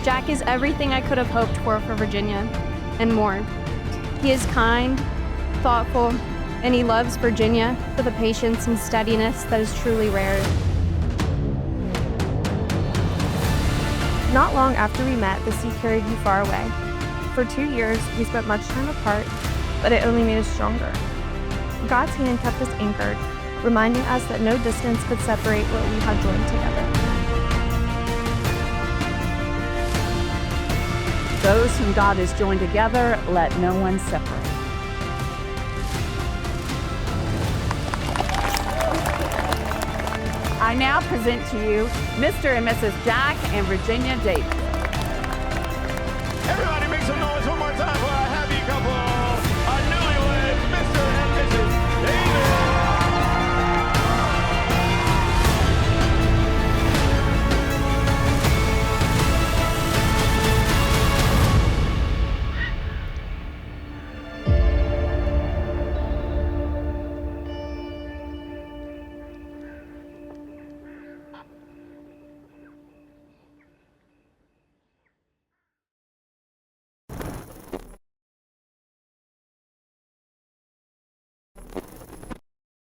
Jack is everything I could have hoped for Virginia, and more. He is kind, thoughtful, and he loves Virginia with a patience and steadiness that is truly rare. Not long after we met, the sea carried you far away. For 2 years, we spent much time apart, but it only made us stronger. God's hand kept us anchored, reminding us that no distance could separate what we had joined together. Those whom God has joined together, let no one separate. I now present to you Mr. and Mrs. Jack and Virginia Davis. Everybody make some noise for my